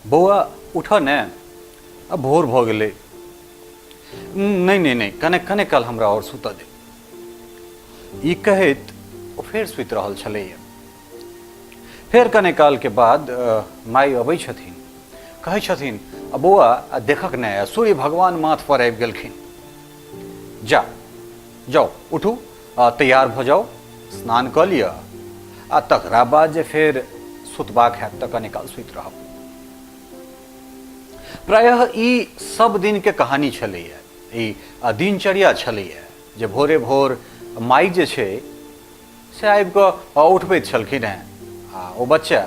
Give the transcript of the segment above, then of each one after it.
बौआ उठ ने, अब भोर भ गेलै। नहीं नहीं नहीं, कने कने कल हमरा और सुत दे। ई कहैत ओ फेर सुति रहल छलैया। फेर कने काल के बाद माई अबै छथिन, कहै छथिन बौआ देखक ने सूर्य भगवान माथ पर आबि गेलखिन। जा जाओ उठू, तैयार भ जाओ, स्नान क लिअ आ तकरा बाद जे फेर सुतबाक हैत त कने काल सुति रहब। प्रायः ई सब दिन के कहानी छलैया, ई दिनचर्या छलैया जे भोरे भोर माई जे छै से आबि कऽ उठबैत छलखिन हेँ आ ओ बच्चा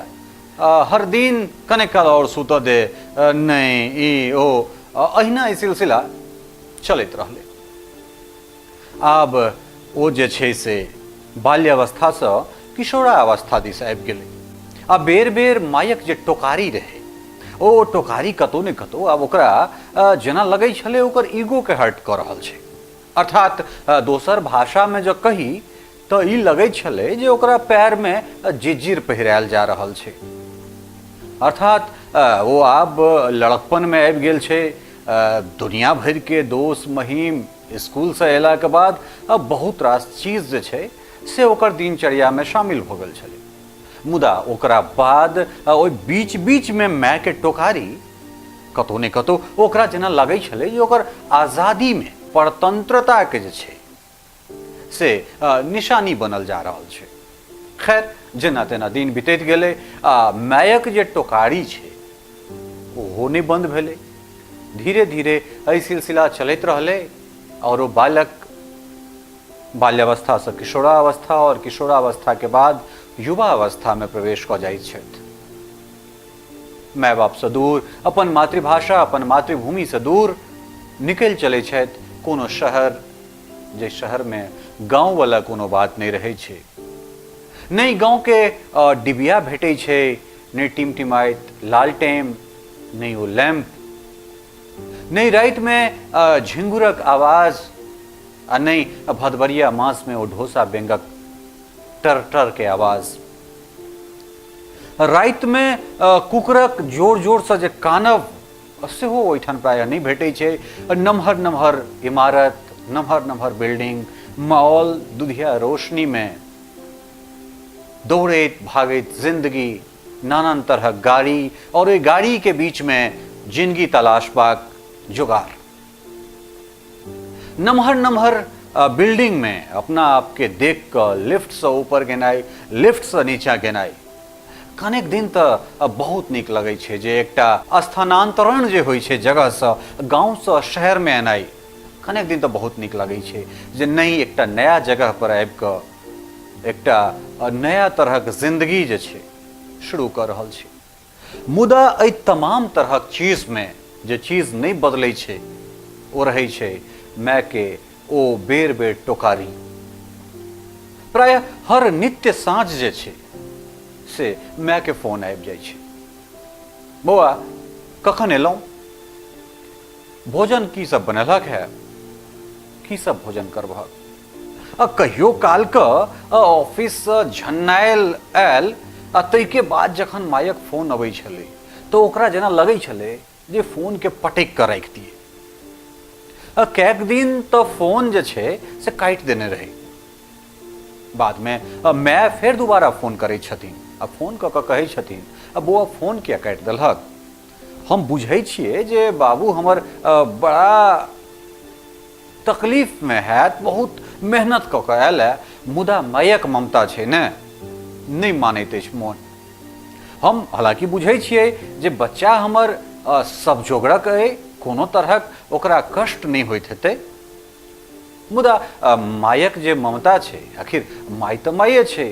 हर दिन कने काल और सुत दे, नहीं ई ओ अहिना ई सिलसिला चलैत रहलै। आब ओ जे छै से बाल्यावस्थासँ किशोरावस्था दिस आबि गेलै आ बेर बेर मायक जे टोकारी रहै ओ टोकारी कतौ ने कतौ आब ओकरा जेना लगै छलै ओकर ईगो के हर्ट कऽ रहल छै। अर्थात दोसर भाषा में जो कही तो ई लगै छलै जे ओकरा पैर में जिज्जिर पहिरायल जा रहल छै। अर्थात वो आब लड़कपन में आबि गेल छै। दुनिया भर के दोस्त महीम स्कूल से अयला के बाद अब बहुत रास चीज जे छै से ओकर दिनचर्या में शामिल भ गेल छलै। मुदा ओकरा बाद ओइ बीच बीच में माय के टोकारी कतौ ने कतौ ओकरा जेना लगै छलै जे ओकर आजादी में परतंत्रता के जे छै से निशानी बनल जा रहल छै। खैर जेना तेना दिन बीतैत गेलै आ मायक जे टोकारी छै ओहो नहीं बंद भेलै। धीरे धीरे एहि सिलसिला चलैत रहलै और वो बालक बाल्यावस्था से किशोरावस्था और किशोरावस्था के बाद युवा अवस्था में प्रवेश कऽ जाइत छथि। माय बाप से दूर, अपन मातृभाषा अपन मातृभूमि से दूर निकलि चलै छथि कोनो शहर, जे शहर में गाँव वाला कोनो बात नहीं रहै छै। नहीं गाँव के डिबिया भेटै छै, नहीं टिमटिमाइत लालटेन, नहीं वो लैंप, नहीं रात में झिंगुरक आवाज आ नहीं भदबरिया मास में वो ढोसा बेंगक टर टर के आवाज। रात में कुकरक जोर जोर से जे कानब सेहो ओहिठाम प्रायः नहीं भेटै छै। नमहर नमहर इमारत, नमहर नमहर बिल्डिंग, मॉल, दुधिया रोशनी में दौड़ैत भागैत जिंदगी, नानान तरह गाड़ी और ओहि गाड़ी के बीच में जिंदगी तलाशबाक जुगार। नमहर नमहर बिल्डिंग में अपना आप के देख कर लिफ्ट से ऊपर गेनाई, लिफ्ट से नीचा गेनाई कनेक दिन तो बहुत नीक लगै छै जे एकटा स्थानांतरण जे होइ छै जगह से गांव से शहर में एनाई कनेक दिन तो बहुत नीक लगै छै जे नहीं एकटा नया जगह पर आबि कऽ एकटा नया तरह के जिंदगी जे छै शुरू कर रहल छै। मुदा एहि तमाम तरहक चीज में जे चीज नहीं बदलै छै ओ रहै छै माय के ओ बेर बेर टोकारी। प्रायः हर नित्य साँझ जे छै से माय के फोन आबि जाइ छै, बौआ कखन एलौं, भोजन की सब बनेलक है, की सब भोजन करबहक। कहियो काल के ऑफिस से झन्नायल आयल आ तै के बाद जखन मायक फोन अबै छलै तो ओकरा जेना लगै छलै जे फोन के पटक कर राखि दिए। कैक दिन तो फोन जे छै से काटि देने रही। बाद में माय फेर दोबारा फोन करै छथिन आ फोन कऽ कऽ कहै छथिन बौआ फोन किया काटि देलहक। हम बुझै छियै जे बाबू हमर बड़ा तकलीफ में हैत, बहुत मेहनत कऽ कऽ आयल है, मुदा मायक ममता छै ने नहीं मानैत अछि मोन। हम हालांकि बुझै छियै जे बच्चा हमर सब जोगरक अइ, कोनो तरहक ओकरा कष्ट नहीं होइत हेतै, मुदा मायक जे ममता छै, आखिर माय तऽ माये छै,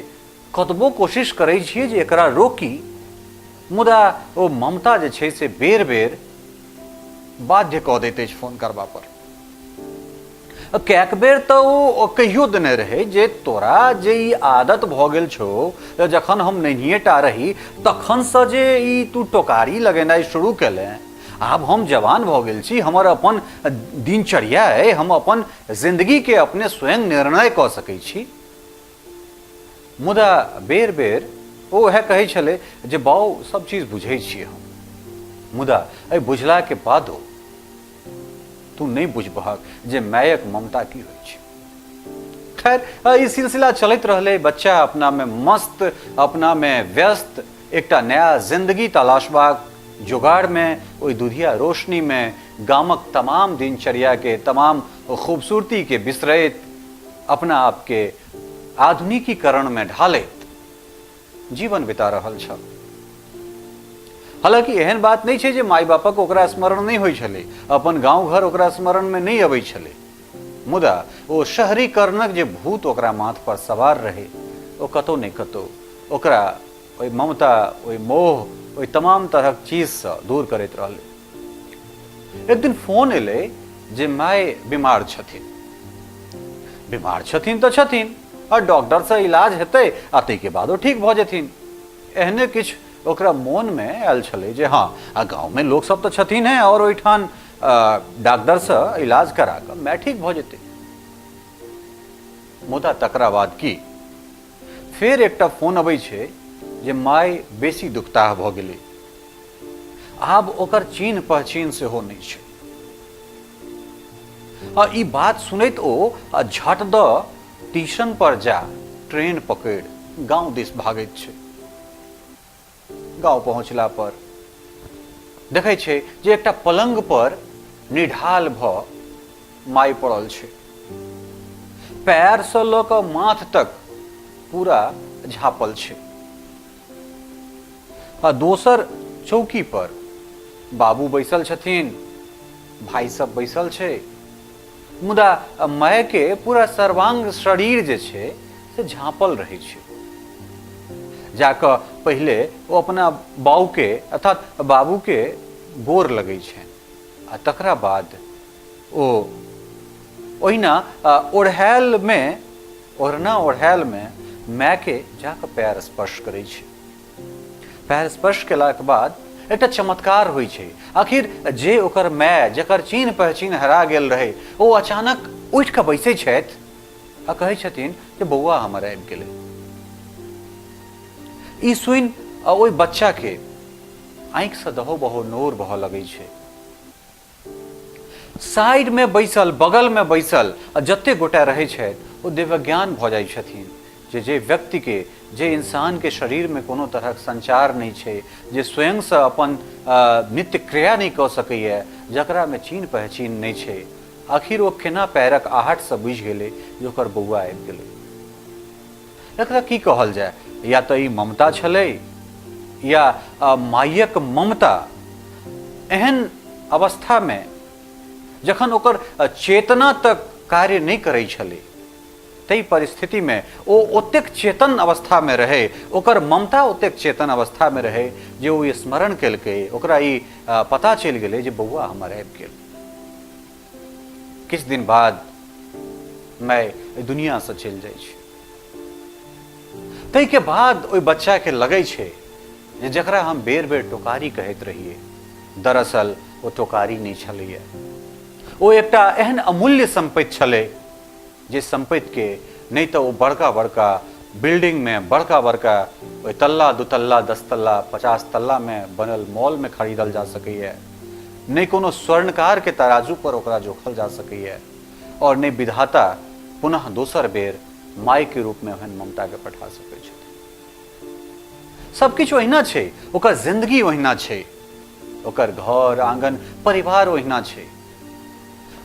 कतबो कोशिश करै छियै जे एकरा रोकी, मुदा ओ ममता जे छै से बेर बेर बाध्य कऽ दैत अछि फोन करबा पर। कैक बेर तो ओ कहियो देने रहे जे तोरा जे ई आदत भ गेल छौ, जखन हम नहिए टा रही तखन से जे ई तू टोकारी लगेनाइ शुरू केले, आब हम जवान भ गेल छी, हमर अपन दिनचर्या है, हम अपन जिंदगी के अपने स्वयं निर्णय कऽ सकै छी। मुदा बेर बेर ओ है कहै छलै जे बाऊ सब चीज बुझै छियै हम, मुदा एहि बुझला के बादो तू नहीं बुझबहक जे मायक ममता की होइ छै। खैर ई सिलसिला चलत रहले, बच्चा अपना में मस्त, अपना में व्यस्त, एकटा नया जिंदगी तलाशबाक जुगाड़ में, ओई दुधिया रोशनी में गामक तमाम दिनचर्या के तमाम खूबसूरती के बिसरैत, अपना आप के आधुनिकीकरण में ढालैत जीवन बिता रहल छल। हालांकि एहन बात नहीं छै जे माय बापक ओकरा स्मरण नहीं होइ छलै, अपन गांव घर ओकरा स्मरण में नहीं अबै छलै, मुदा ओ शहरीकरणक जे भूत ओकरा माथ पर सवार रहे, ओ कतौ नहीं कतौ ओकरा ओई ममता, ओई मोह, ओई तमाम तरहक चीज से दूर करैत रहलै। एक दिन फोन एलै जे माय बीमार छथिन। बीमार छथिन तऽ छथिन, और डॉक्टर से इलाज हेतै आ तै के बादो ठीक भऽ जेथिन, एहने किछ ओकरा मोन में आयल छलै जे हाँ गाँव में लोग सब तो छथिन है और ओहिठान डॉक्टर से इलाज करा कऽ मैं ठीक भऽ जेतै। मुदा तकरा बाद की फेर एकटा फोन अबै छै जे माय बेसी दुखताह भऽ गेलै, आब ओकर चीन्ह पहचीन सेहो नहीं छै। ई बात सुनैत ओ झट द स्टेशन पर जा ट्रेन पकड़ गांव दिस भागैत छै। गांव पहुंचला पर देखै छै जे एकटा पलंग पर निढाल भ माय पड़ल छै, पैर से ल क माथ तक पूरा झाँपल छै। आ दोसर चौकी पर बाबू बैसल छथिन, भाई सब बैसल छै, मुदा माय के पूरा सर्वांग शरीर जे छै से झाँपल रहै छै। जाकऽ पहिले ओ अपना बाऊ के अर्थात बाबू के गोर लगै छै, आ तकरा बाद ओ ओहिना ओढ़ैल में, ओढ़ना ओढ़ैल में माय के जाकऽ पैर स्पर्श करै छै। पैर स्पर्श केलाक बाद एकटा चमत्कार होइ छै। आखिर जे ओकर माय, जकर चीन्ह पहचीन हरा गेल रहे, ओ अचानक उठि कऽ बैसै छथि आ कहै छथिन जे बौआ हमर आबि गेलै। ई सुनि ओहि बच्चा के आंखि से दहो बहो नोर बहऽ लगै छै। साइड में बैसल, बगल में बैसल जते गोटा रहै छथि ओ दिव्यज्ञान भऽ जाइ छथिन जे व्यक्ति के, जे इंसान के शरीर में कोनो तरहक संचार नहीं छै, जे स्वयं से अपन नित्य क्रिया नहीं कऽ सकैए, जकरा में चीन्ह पहचीन नहीं छै, आखिर ओ केना पैरक आहट से बुझि गेलै जे ओकर बौआ आबि गेलै। एकरा की कहल जाय, या तऽ ई ममता छलै, या मायक ममता एहन अवस्था में जखन ओकर चेतना तक कार्य नहीं करै छलै, तई परिस्थिति में ओ ओतेक चेतन अवस्था में रहे, ओकर ममता ओतेक चेतन अवस्था में रहे जे ओ स्मरण केलकै, ओकरा ई पता चलि गेलै जे बौआ हमर आबि गेल। किछ दिन बाद मैं दुनिया से चलि जाइ छै। तई के बाद ओहि बच्चा के लगै छै जे जकरा हम बेर बेर टोकारी कहैत रहिए, दरअसल ओ टोकारी नहीं छलैए, ओ एकटा एहन अमूल्य संपत्ति छलै जे संपत्ति के नहीं तो वो बड़का बड़का बिल्डिंग में, बड़का बड़का तल्ला, 2 तल्ला, 10 तल्ला, 50 तल्ला में बनल मॉल में खरीदल जा सकैए, नहीं कोनो स्वर्णकार के तराजू पर ओकरा जोखल जा सकैए, और नहीं विधाता पुनः दोसर बेर माय के रूप में ओहन ममता के पठा सकै छथिन। सब किछु ओहिना छै, ओकर जिंदगी ओहिना छै, ओकर घर आंगन परिवार ओहिना छै,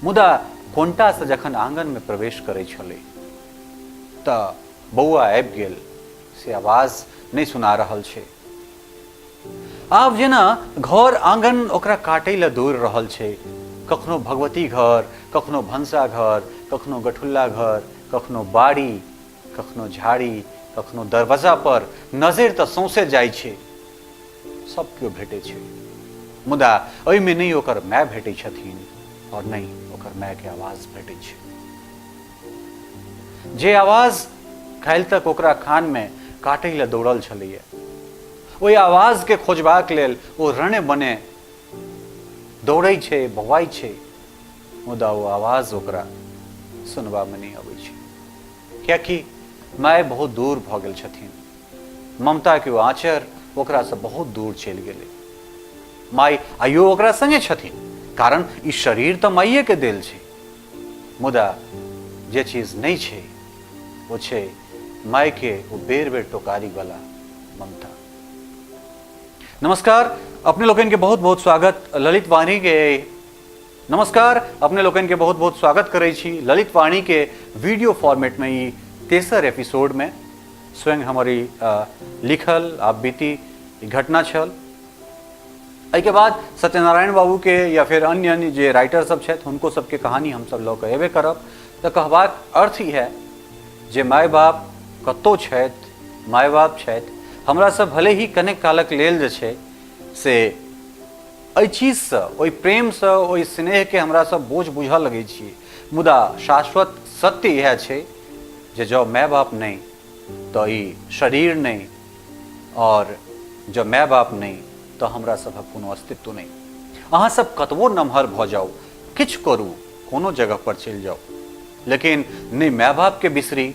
मुदा कोंटा से जखन आंगन में प्रवेश करे छले तऽ बौआ आबि गेल से आवाज नहीं सुना रहल छै। आब जेना घर आंगन ओकरा काटै लए दौड़ रहल छै, कखनो भगवती घर, कखनो भंसा घर, कखनो गठुल्ला घर, कखनो बाड़ी, कखनो झाड़ी, कखनो दरवाजा पर नजर तऽ सौंसे जाइ छै, सब केओ भेटै छै, मुदा ओहिमे नहीं ओकर माय भेटै छथिन और नहीं ओकर माय के आवाज भेटै छै। जे आवाज काल्हि तक ओकरा कान में काटै लए दौड़ल छलैए, ओहि आवाज के खोजबाक लेल ओ रणे बने दौड़ै छै, बौआइ छै, मुदा ओ आवाज ओकरा सुनबा में नहीं अबै छै, कियाकि माय बहुत दूर भऽ गेल छथिन, ममता के ओ आँचर ओकरा से बहुत दूर चलि गेलै। माय आइयो ओकरा संगे छथिन, कारण ई शरीर तो माइये के देल छै, मुदा जे चीज नहीं छै वो छै माय के वो बेर बेर टोकारी वाला ममता। नमस्कार, अपने लोगन के बहुत बहुत स्वागत ललित वाणी के नमस्कार अपने लोगन के बहुत बहुत स्वागत करे छी ललित वाणी के वीडियो फॉर्मेट में ई तेसर एपिसोड में। स्वयं हमारी लिखल आप बीती घटना छल। एहि के बाद सत्यनारायण बाबू के या फिर अन्य अन्य जे राइटर सब छथि हुनको सबके कहानी हम सब लऽ कऽ एबे करब। तऽ कहबाक अर्थ ई है जे माय बाप कतौ छथि, माय बाप छथि, हमरा सब भले ही कनेक कालक लेल जे छै से एहि चीजसँ, ओहि प्रेमसँ, ओहि स्नेहके हमरा सब बोझ बुझऽ लगै छियै, मुदा शाश्वत सत्य इएह छै जे जँ माय बाप नहीं तो ई शरीर नहीं, और जँ माय बाप नहीं तो हमरा सभक कोनो अस्तित्व नहीं। अहाँ सब कतबो नमहर भऽ जाउ, किछु करू, कोनो जगह पर चलि जाउ, लेकिन नहीं माय बाप के बिसरी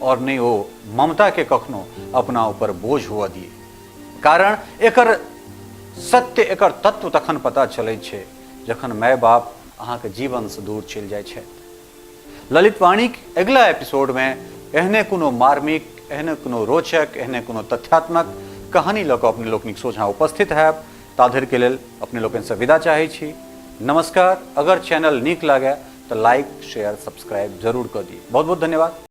और नहीं ओ ममता के कखनो अपना ऊपर बोझ हुआ दिए। कारण एकर सत्य, एकर तत्व तखन पता चलै छै जखन माय बाप अहाँके जीवन से दूर चलि जाइ छै। ललित वाणी के अगिला एपिसोड में एहने कोनो मार्मिक, एहने कोनो रोचक, एहने कोनो तथ्यात्मक कहानी लऽ कऽ अपने लोकनिक सोझाँ उपस्थित हैब। ताधरि के लेल अपने लोकनि से विदा चाहै छी। नमस्कार। अगर चैनल नीक लागे तो लाइक, शेयर, सब्सक्राइब जरूर कर दिए। बहुत बहुत धन्यवाद।